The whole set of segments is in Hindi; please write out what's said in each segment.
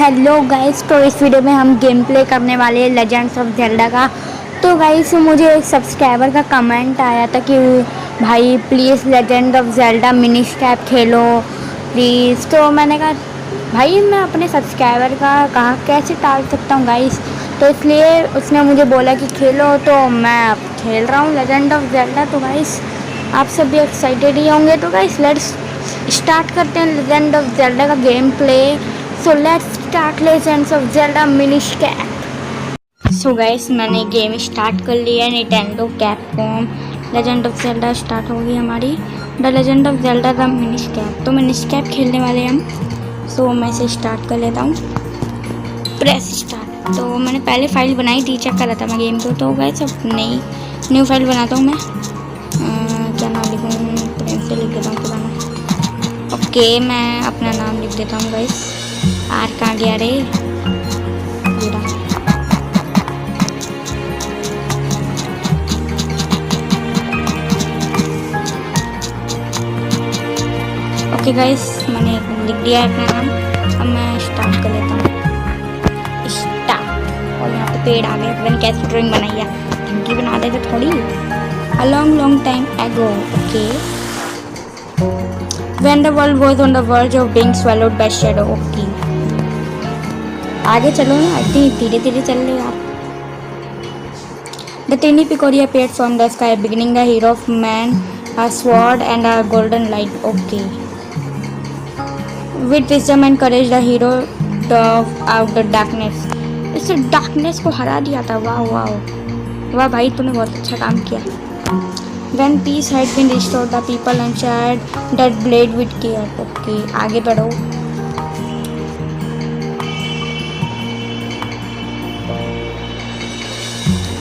हेलो गाइस, तो इस वीडियो में हम गेम प्ले करने वाले हैं लेजेंड्स ऑफ जेल्डा का। तो गाइस मुझे एक सब्सक्राइबर का कमेंट आया था कि भाई please legend of Zelda minish cap खेलो प्लीज़। तो मैंने कहा भाई मैं अपने सब्सक्राइबर का कहाँ कैसे टाल सकता हूँ गाइस। तो इसलिए उसने मुझे बोला कि खेलो, तो मैं अब खेल रहा हूँ लेजेंड ऑफ जेल्डा। तो गाइस आप सब भी एक्साइटेड ही होंगे। तो गाइस लेट्स स्टार्ट करते हैं लेजेंड ऑफ जेल्डा का game play. So let's start legends of Zelda minish cap. So guys मैंने गेम स्टार्ट कर लिया है। Nintendo Capcom legend of Zelda start होगी हमारी। The legend of Zelda the minish cap. तो मिनी स्कैप खेलने वाले हैं हम। सो मैं इसे स्टार्ट कर लेता हूँ। Press start. तो मैंने पहले फाइल बनाई थी, चेक कर रहा था मैं गेम को। तो गाइस अब नई न्यू फाइल बनाता हूँ मैं। क्या नाम लिखूँ? प्रेम से लिख देता हूँ पुराना। ओके मैं अपना नाम लिख देता हूँ गाइस। आर कहाँ गया रे? ओके गाइस मैंने लिख दिया है अपना नाम। अब मैं स्टार्ट कर लेता हूँ। स्टार्ट। और यहाँ पे पेड़ आ गए। मैंने कैसे ड्राइंग बनाई है? थंकी बना देते थोड़ी। अ लॉन्ग टाइम एगो। Okay When the world was on the verge of being swallowed by shadow. Okay. आगे चलो ना, इतनी धीरे धीरे चल रहे यार। The tiny pecory appeared from the sky, beginning the hero of man, a sword and a golden light. Okay. With wisdom and courage, the hero drove out the darkness. इससे darkness को हरा दिया था। वाह वाह वाह भाई, तूने बहुत अच्छा काम किया। When peace had been restored, the people answered that blade with care. Okay, आगे बढ़ो।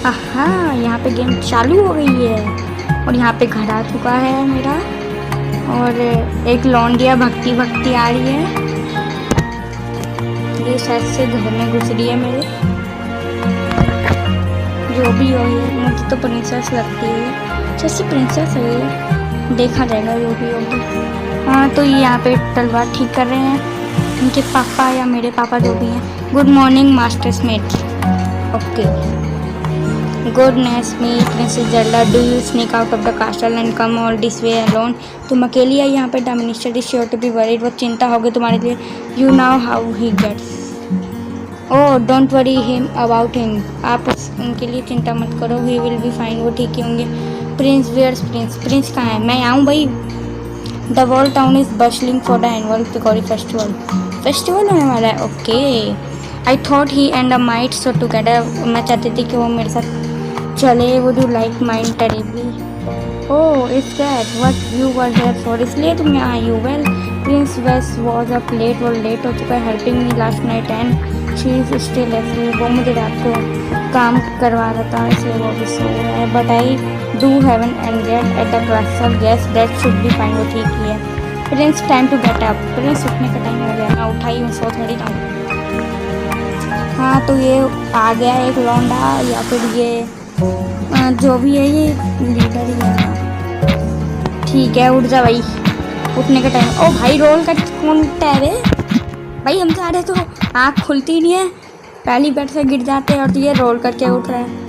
आहा, यहाँ पे गेम चालू हो गई है और यहाँ पे घर आ चुका है मेरा। और एक लौंडिया भक्ति आ रही है। ये शायद से घर में घुस रही है मेरे। जो भी हो ये, मुझे तो प्रिंसेस लगती है। जैसे प्रिंसेस है, देखा जाएगा जो भी होगी। हाँ तो ये यहाँ पे तलवार ठीक कर रहे हैं उनके पापा या मेरे पापा जो भी हैं। Good morning master Smith. Okay good night Smith. Princess Zelda, do you sneak out of the castle and come all this way alone. तुम अकेली है यहाँ पे। The minister is sure to be worried. वो चिंता होगी तुम्हारे लिए। You know how he gets. Oh don't worry him about him. आप उनके लिए चिंता मत करो। He will be fine. वो ठीक ही होंगे। Prince wears Prince? प्रिंस कहाँ है? मैं आऊँ भाई। The world town is bustling for the annual Picori festival. Festival होने वाला है। Okay I thought he and a might so together. मैं चाहती थी कि वो मेरे साथ चले। Would you like mine terribly? Oh it's that what you were there for. इसलिए तुम यहाँ आई हो। Well princess was up late. वो लेट हो चुका है helping me last night and she is still asleep. वो मुझे रात को काम करवा रहा था इसलिए वो भी सो रहा है। But I do haven and get at the castle. Guess that should be fine. वो ठीक ही है। Prince time to get up. Prince उठने का टाइम हो गया। मैं उठाई हूँ, सो थोड़ी ना। हाँ तो ये आ गया एक लौंडा या फिर ये जो भी है ये लीडर ही है। ठीक है उठ जा भाई, उठने का टाइम। ओ भाई रोल कर कौन उठता है रे भाई? हम जा रहे तो आँख खुलती नहीं है, पहली बेड से गिर जाते हैं और ये रोल करके उठ रहा है।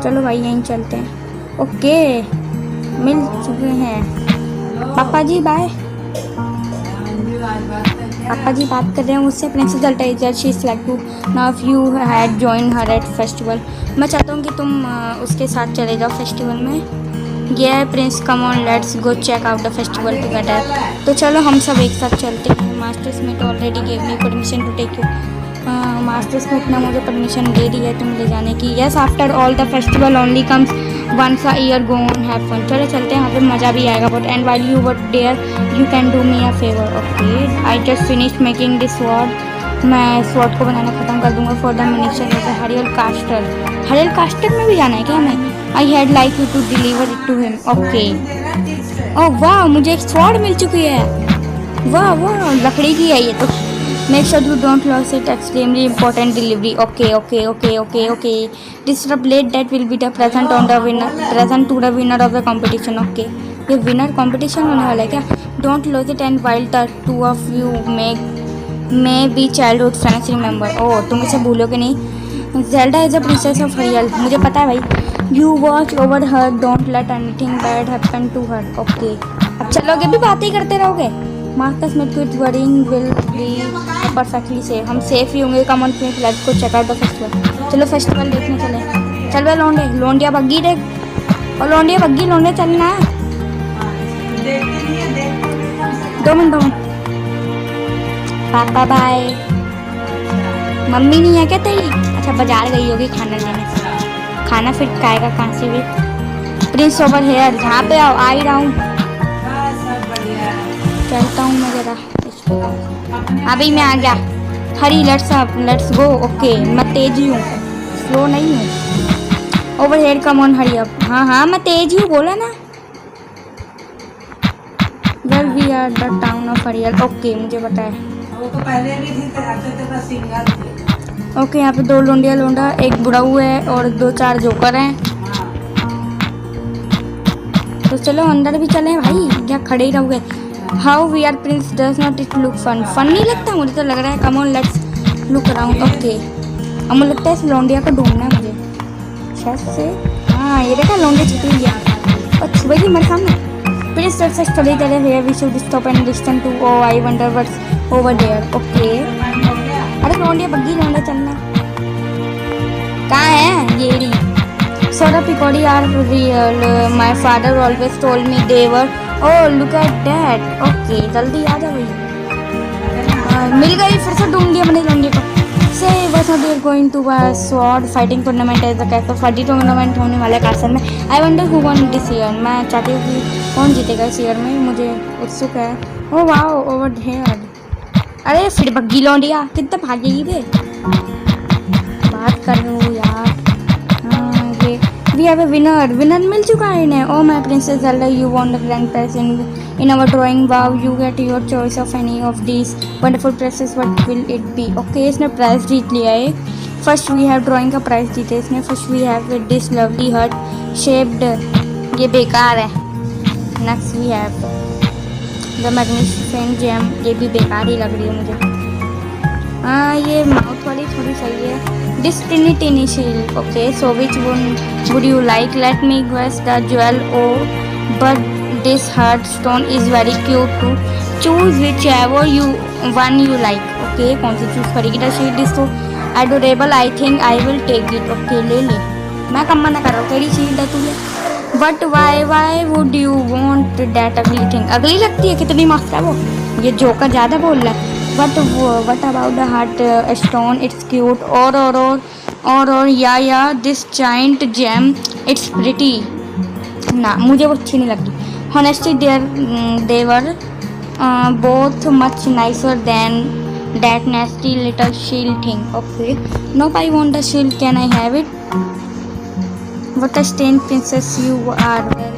चलो भाई यहीं चलते हैं। ओके मिल चुके हैं। पापा जी बाय। पापा जी बात कर रहे हैं मुझसे। Princess Zelda is she is like to know if you had join her at festival. मैं चाहता हूँ कि तुम उसके साथ चले जाओ फेस्टिवल में। ये prince come on let's go check out the festival together. तो चलो हम सब एक साथ चलते हैं। Master Smith already gave me permission to take you. Master Smith ने मुझे परमिशन दे दी है तुम ले जाने की। Yes after all the festival only comes once a year. Go on have fun. चलो चलते हैं, यहाँ पे मज़ा भी आएगा। But and while you were there you can do me a favour. Okay I just finish making this sword. मैं स्वॉर्ड को बनाना ख़त्म कर दूंगा फॉर द मिनिस्टर ऑफ हरियल कास्टल। हरियल कास्टल में भी जाना है क्या हमें? I had like you to deliver it to him. Okay oh वाह मुझे एक स्वॉर्ड मिल चुकी है। वाह वाह लकड़ी की है ये तो। Make sure you don't lose it. Extremely important delivery. Okay. This is the blade that will be the present to the winner of the competition. Okay. ये विनर कंपटीशन होने वाला है क्या? Don't lose it and while the two of you may be childhood friends remember. Oh, तुम इसे भूलोगे नहीं। Zelda is a princess of Hyrule, मुझे पता है भाई। You watch over her, don't let anything bad happen to her. Okay, अब चलोगे भी बातें ही करते रहोगे। Master Smith quit worrying will be perfectly safe, हम सेफ ही होंगे। कम on please let's go check out the festival. चलो फेस्टिवल देखने चले। चल वे लौंडे, लौंडिया बग्गी देख, और लौंडिया बग्गी, लौंडे चलना है। 2 मिनट। पापा बाय। मम्मी नहीं है क्या तेरी? अच्छा, बाजार गई होगी खाना लेने। खाना फिर खाएगा कहाँ से भी? प्रिंस ओवर हेयर, जहाँ पे आओ, आ ही रहा हूँ। चलता हूँ मैं जरा। अभी मैं आ गया। हरी, लेट्स गो। ओके, मैं तेज ही हूँ, स्लो नहीं हूँ। Over here, come on hurry up. हाँ हाँ, मैं तेज ही हूँ, बोला ना। Well we are the town of Hyrule. Okay, मुझे पता है। वो तो पहले भी थी। ओके, यहाँ पे 2 लोंडिया लोंडा, एक बुढ़ाऊ है और 2-4 जोकर हैं। तो चलो अंदर भी चलें भाई, क्या खड़े ही रहोगे? How we are prince does not it look fun? Fun नहीं लगता, मुझे तो लग रहा है। Come on let's look around. Okay, अब मुझे लगता है इस लोंडिया को ढूंढना है मुझे शायद से। हाँ, ये देखा, लोंडिया छिपी गया और छुपे ही मेरे सामने। Prince let's study there here, we should stop and listen to, oh I wonder what's over there. Okay, अरे लोंडिया बग्गी, लोंडिया चलना। कहाँ है ये रही? So the Picori are real, my father always told me they were. Oh look at that. Okay, जल्दी आ जा भाई। मिल गई, फिर से ढूंढ लिया मैंने लोंडिया को। Say was not there going to sword fighting tournament as a castle fighting tournament होने वाला है कासल में। I wonder who won this year, मैं चाहती हूँ कि कौन जीतेगा इस ईयर में, मुझे उत्सुक है। Oh wow, over here. अरे फिर बग्गी लौंडिया, कितना भागेगी बे? बात कर रहे हो यार। हाँ, ये we have a winner, winner मिल चुका है इन्हें। Oh my princess Zelda, you won the grand prize in our drawing. Wow, you get your choice of any of these wonderful prizes, what will it be? Okay, इसने प्राइज जीत लिया है। फर्स्ट वी हैव ड्राइंग का प्राइज जीते इसने। First we have this lovely heart shaped, ये बेकार है। Next we have the magnificent GeM, ये भी बेकार ही लग रही है मुझे। हाँ, ये माउथ वाली थोड़ी सही है। This tiny tiny shield. Okay, so which one would you like? Let me guess the jewel, oh but this heart stone is very cute too. Choose whichever you one you like. Okay, कौन सी चूज करेगी? The shield is too adorable, I think I will take it. Okay, ले ले, मैं कम मना कर रहा हूँ, तेरी शील्ड है, तू ले। But why would you want that अगली थिंग? अगली लगती है, कितनी मस्त है वो। ये जोकर ज़्यादा बोल रहा है। What about the heart stone? It's cute. और या this giant gem, it's pretty. ना, मुझे वो अच्छी नहीं लगती। Honestly, they were both much nicer than that nasty little shield thing. Okay. Nope, I want the shield. Can I have it? What a strange princess you are. Well,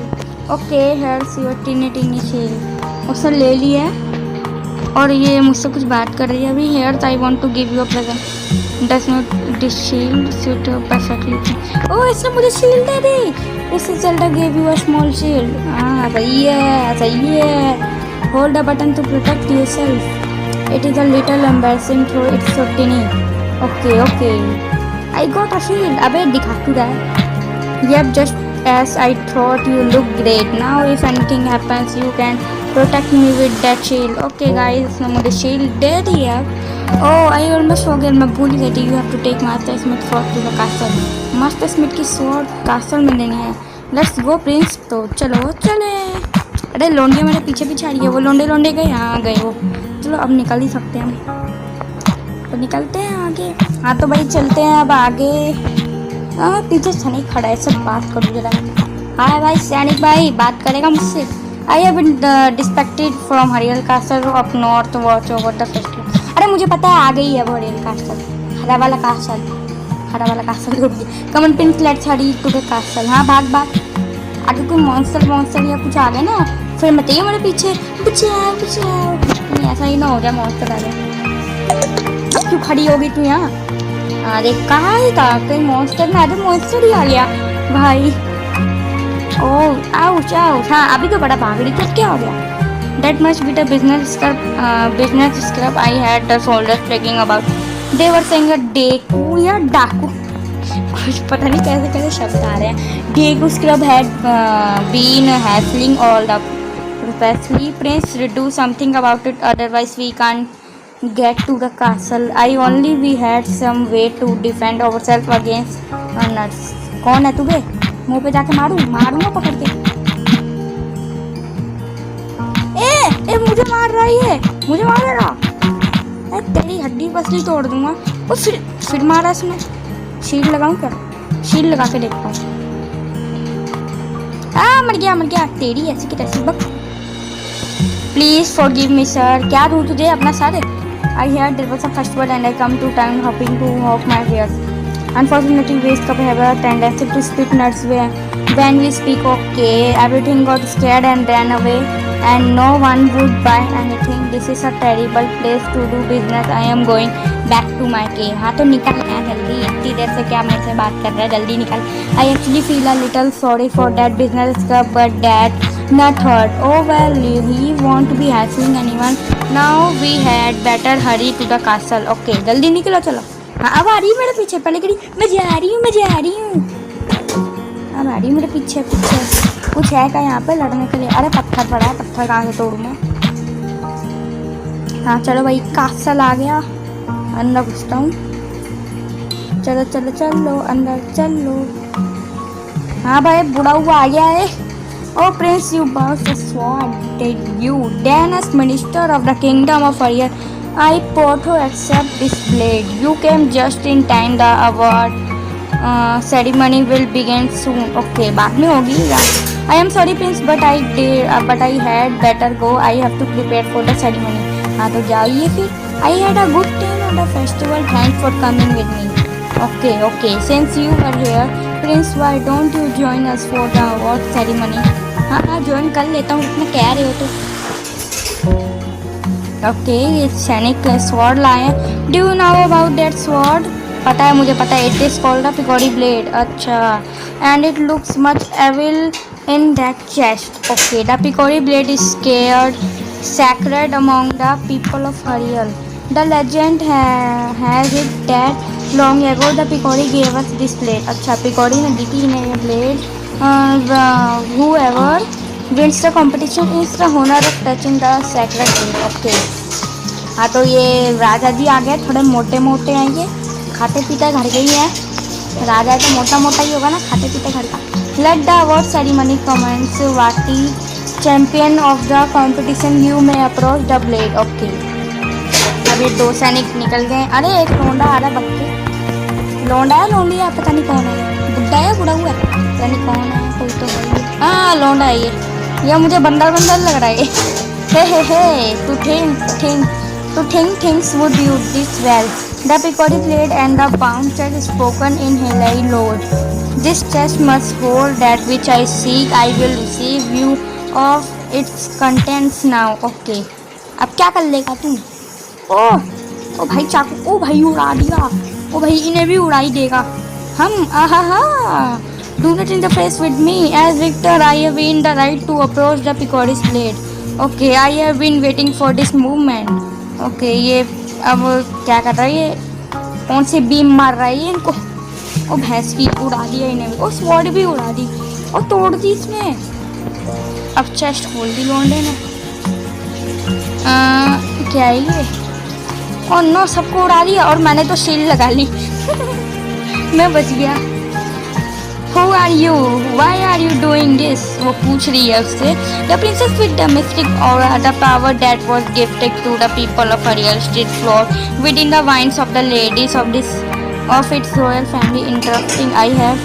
okay, here's your teeny shield. उसने ले लिया है और ये मुझसे कुछ बात कर रही है अभी। Here I want to give you a present, does not this shield suit perfectly. Oh, इसने मुझे शील्ड दे दी। This is Zelda give you a small shield. हाँ, सही है, सही है। Hold a button to protect yourself, it is a little embarrassing though it's so tiny. Okay okay, I got a shield. अबे दिखा क्यों रहा है? Yep, just as I thought, you look great. Now if anything happens, you can protect me with that shield. Okay guys, इसने मुझे shield दे दिया। Oh, I almost forget, मैं भूल गई थी। You have to take Master Smith sword to the castle. Master Smith की sword castle में देनी है। Let's go prince। तो चलो चले। अरे लोंडिया मेरे पीछे पीछे आ रही है। वो लोंडे गए, हाँ गए वो। चलो अब निकल ही सकते हैं हम, तो निकलते हैं आगे। हाँ तो भाई चलते हैं अब आगे। पीछे सैनिक खड़ा है, सब बात करूँ जरा। हाय भाई सैनिक भाई, बात करेगा मुझसे? आई हैव बीन डिस्पेक्टेड फ्रॉम हरियल कास्टल of north watch over the festival. अरे मुझे पता है, आ गई है वो हरियल कास्टल, हरा वाला कास्टल रुक गई। Come on prince let's hurry to the castle. हाँ भाग भाग, आगे कोई मॉन्स्टर या कुछ आ गया ना, फिर मत ही मेरे पीछे बचाओ। नहीं ऐसा ही ना हो जाए, मॉन्स्टर आ जाए। क्यों खड़ी होगी तू यहाँ? अरे कहाँ ही था, कहीं मॉन्स्टर ना आ जाए। मॉन्स्टर ही आ गया भाई। ओह आउच आउच, हाँ अभी तो बड़ा भाग रही थी, क्या हो गया? That must be the business scrub I had the soldiers talking about. They were saying a डेकू या डाकू, कुछ पता नहीं कैसे कैसे शब्द आ रहे हैं। डेकू scrub had been hassling all the professors. Prince, do something about it, otherwise we can't get to the castle. We had some way to defend ourselves against nuts. कौन है तू बे? मुंह पे जाके मारूंगा पकड़ के। ए मुझे मार रहा है, मुझे मार रहा है, तेरी हड्डी पसली तोड़ दूंगा। वो फिर मारा इसने। शील्ड लगाऊं क्या? शील्ड लगा के देखता हूँ। मर गया तेरी ऐसी की तैसी बक। Please forgive me sir. क्या दूँ तुझे अपना सारे? I heard there was a festival and I come to town hoping to hawk my wares. Unfortunately, waste cup have a tendency to spit nuts when we speak. Okay, everything got scared and ran away, and no one would buy anything. This is a terrible place to do business. I am going back to my cave. हाँ तो निकल यहाँ जल्दी, इतनी देर से क्या मेरे से बात कर रहा है, जल्दी निकल। I actually feel a little sorry for that business cup, but that not hurt. Oh well, he won't be hassling anyone. Now we had better hurry to the castle. Okay, जल्दी निकलो चलो। हाँ अब आ रही है मेरे पीछे, पहले करी मैं जा रही हूँ। अब आ रही मेरे पीछे। कुछ है क्या यहाँ पे लड़ने के लिए? अरे पत्थर पड़ा है, पत्थर कहाँ से तोड़ूं मैं? हाँ चलो भाई, कासल आ गया, अंदर घुसता हूँ। चलो अंदर चलो। हाँ भाई बुढ़ा हुआ आ गया है। Oh Prince, you burst a sword, did you? Then as Minister of the Kingdom of Ariel, I bought to accept this blade. You came just in time. The award ceremony will begin soon. Okay, बाद में होगी यार। I am sorry Prince, but I had better go. I have to prepare for the ceremony. हाँ तो जाइए फिर। I had a good time at the festival. Thanks for coming with me. Okay. Since you are here, Prince, why don't you join us for the award ceremony? हाँ ज्वाइन कर लेता हूँ, इतना कह रहे हो तो। ओके, ये सैनिक स्वॉर्ड लाए हैं। Do you know about that sword? पता है, मुझे पता है। It is called the Picori blade. अच्छा, and it looks much evil in that chest. Okay, the Picori blade is sacred among the people of Ariel. The legend has it that long ago the Picori gave us this blade. अच्छा, पिकोरी ने दी थी इन्हें ये blade. whoever wins the competition is the honor of touching the sacred blade. Okay. हाँ तो ये राजा जी आ गए, थोड़े मोटे हैं ये, खाते पीते घर के ही है। राजा है तो मोटा ही होगा ना, खाते पीते घर का। Let the award ceremony commence. Vati, champion of the competition, you may approach the blade. Okay. अब ये दो सैनिक निकल गए। अरे एक लोंडा आ रहा है, बक्के लोंडा है, लोंडी है, पता नहीं कौन है, बुढ़ा है बुढ़ा हुआ है, पता नहीं कौन है, कोई तो है। हाँ लोंडा है ये मुझे बंदर लग रहा है। हे to think things would do this well. The Picori blade and the bound chest spoken in Helai Lord. This chest must hold that which I seek. I will receive you of its contents now. Okay. अब क्या कर लेगा तुम? ओ भाई चाकू, ओ भाई उड़ा दिया, ओ भाई इन्हें भी उड़ा ही देगा। हम आहा Do not interface with me. As victor, I have won the right to approach the Picori's blade. Okay, I have been waiting for this movement. Okay, ये अब क्या कर रहा है? ये कौन से बीम मार रहा है ये इनको? ओ भैंस की उड़ा दिया इन्हें भी। ओ स्वॉर्ड भी उड़ा दी और तोड़ दी इसने। अब चेस्ट खोल दी लोंडे ने। क्या है ये? और नो, सबको उड़ा दिया और मैंने तो शील्ड लगा ली। मैं बच गया। Who are you? Why are you doing this? वो पूछ रही है उससे। The princess with the mystic aura, the power that was gifted to the people of Ariel street floor within the vines of the ladies of its royal family. Interesting. I have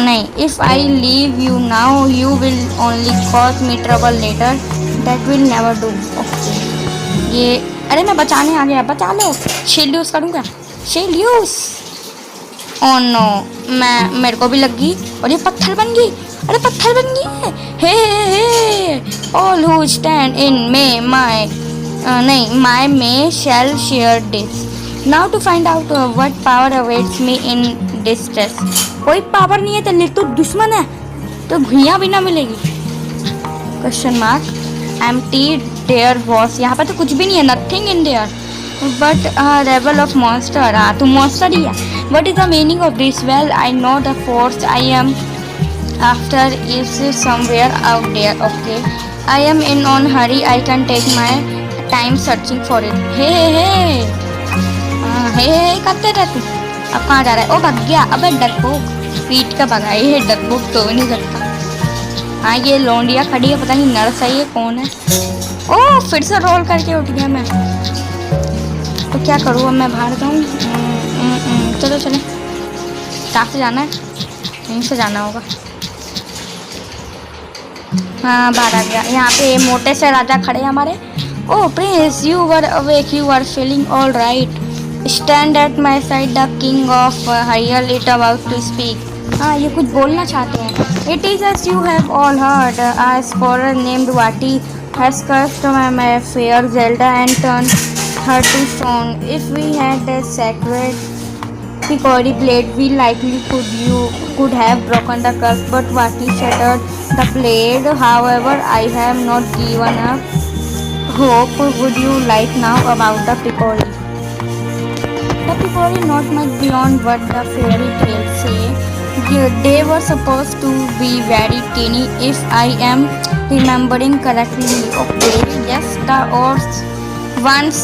नहीं. If I leave you now, you will only cause me trouble later. That will never do. Okay. ये अरे मैं बचाने आ गया, बचा लो। शील्ड यूज करूँगा, शील्ड यूज। ओह नो, मेरे को भी लग गई और ये पत्थर बन गई। अरे पत्थर बन गई है। Hey all who stand in my may shall share this. Now to find out what power awaits me in distress. कोई पावर नहीं है तेरे, तो दुश्मन है, तो घुइयाँ भी ना मिलेगी? Question mark. Empty there was, यहाँ पे तो कुछ भी नहीं है, nothing in there but rubble of monster. हाँ तो मॉन्स्टर ही है। What is the meaning of this? Well I know the force I am after is somewhere out there. Okay I am in on hurry, I can take my time searching for it. हे करते रह तू। अब कहाँ जा रहा है? ओ भाग गया। अबे डरपोक, पीट का भगा है डरपोक, तो नहीं सकता। हाँ ये लौंडिया खड़ी है, पता नहीं नर्स है ये कौन है। ओ फिर से रोल करके उठ गया मैं। तो क्या करूँ अब मैं? बाहर जाऊँ? चलो चलो, कहाँ से जाना है? यहीं से जाना होगा। हाँ बाहर आ गया। यहाँ पे मोटे से राजा खड़े हैं हमारे। Oh prince, you were awake, you are feeling all right. Stand at my side, the king of Hyrule it about to speak. हाँ ये कुछ बोलना चाहते हैं। It is as you have all heard, a scholar named Vati has cursed my fair Zelda and turned her to stone. If we had a sacred Picori blade, we likely could have broken the curse, but Vati shattered the blade. However, I have not given up hope. Would you like now about the Picori? The Picori not much beyond what the fairy tales say. They were supposed to be very teeny, if I am remembering correctly. Okay, yes, the odds once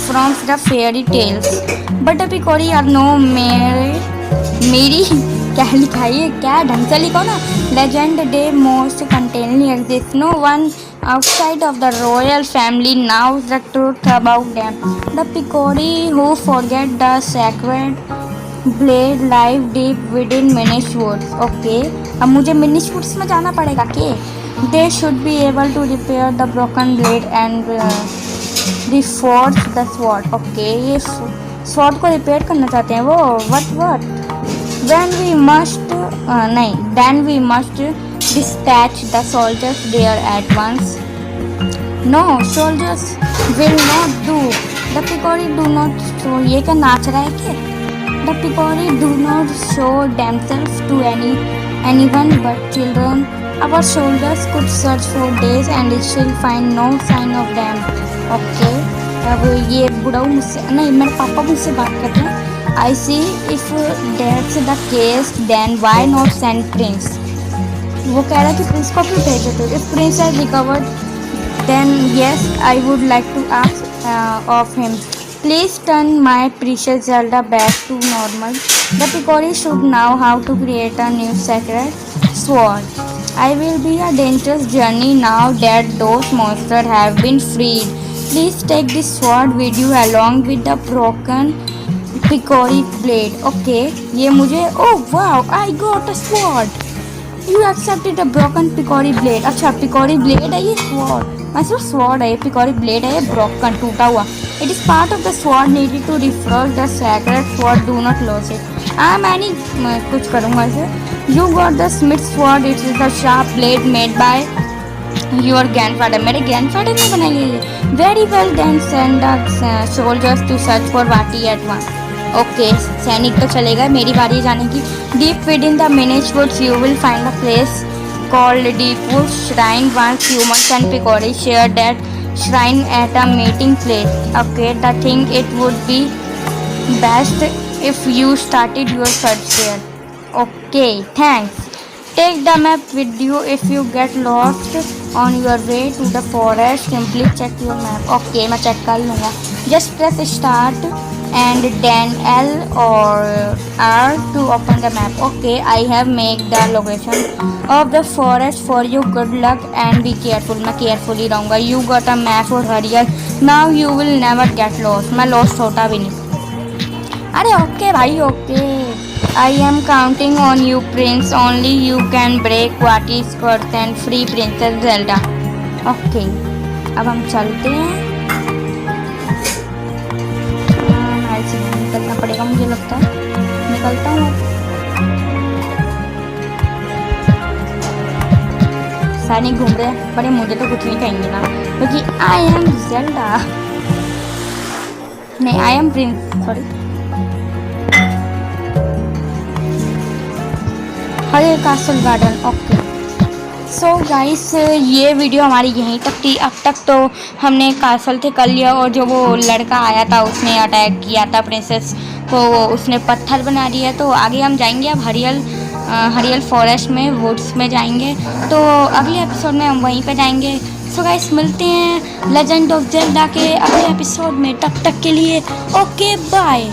from the fairy tales, but the Picori are no मेरी क्या लिखा है ये? क्या ढंग से लिखो ना। Legend they most continually exist. No one outside of the royal family knows the truth about them. The Picori who forget the sacred blade live deep within Minish Woods. Okay, अब मुझे Minish Woods में जाना पड़ेगा के? They should be able to repair the broken blade and reforge the sword. Okay, ये sword को रिपेयर करना चाहते हैं वो। What? Then we must then we must dispatch the soldiers there at once. No, soldiers will not do. The Picori do not show. ये क्या नाच रहा है क्या? The Picori do not show themselves to anyone but children. Our soldiers could search for days and still find no sign of them. Okay. अब ये बुढ़ाऊ मुझसे नहीं, मेरे पापा मुझसे बात करते हैं। I see, if that's the case, then why not send Prince? वो कह रहा है कि प्रिंस को क्यों भेजे थे? If Prince has recovered, then yes, I would like to ask of him. Please turn my precious Zelda back to normal. The Picori should know how to create a new sacred sword. I will be a dangerous journey now that those monsters have been freed. Please take this sword with you along with the broken Picori blade. Okay, ये मुझे oh wow, I got a sword. You accepted a broken Picori blade. अच्छा Picori blade है ये sword. मैं सिर्फ sword है, Picori blade है ये broken, टूटा हुआ. It is part of the sword needed to reforge the sacred sword. Do not lose it. मैंने कुछ करूँगा इसे. You got the smith sword. It is the sharp blade made by your grandfather. मेरे grandfather ने बनाई है ये. Very well, then send the soldiers to search for Vati at once. Okay सैनिक तो चलेगा, मेरी बारी जाने की। Deep with in the Minish Woods you will find a place called Deepwood Shrine. Once humans and Picori shared that shrine at a meeting place. Okay, the thing it would be best if you started your search there. Okay, thanks. Take the map with you if you get lost on your way to the forest. Simply check your map. Okay, मैं check कर लूँगा. Just press start and then L or R to open the map. Okay, I have made the location of the forest for you. Good luck and be careful. मैं carefully रहूँगा. You got a map for Harial. Now you will never get lost. मैं lost होता भी नहीं. अरे okay भाई okay. I am counting on you, Prince. Only you can break Vati's curse and free Princess Zelda. Okay, अब हम चलते हैं. से निकलना पड़ेगा मुझे लगता है. निकलता हूँ. सैनिक घूम रहे हैं बड़े, मुझे तो कुछ नहीं कहेंगे ना क्योंकि आई एम ज़ेल्डा, नहीं I am Prince, sorry. Hare castle garden. Okay so guys ये वीडियो हमारी यहीं तक थी। अब तक तो हमने कासल से कर लिया और जो वो लड़का आया था उसने अटैक किया था प्रिंसेस को, उसने पत्थर बना दिया। तो आगे हम जाएंगे अब हरियल फॉरेस्ट में, वुड्स में जाएंगे। तो अगले एपिसोड में हम वहीं पे जाएंगे। सो गाइस मिलते हैं लेजेंड ऑफ जेल्डा के अगले एपिसोड में, तब तक के लिए ओके बाय।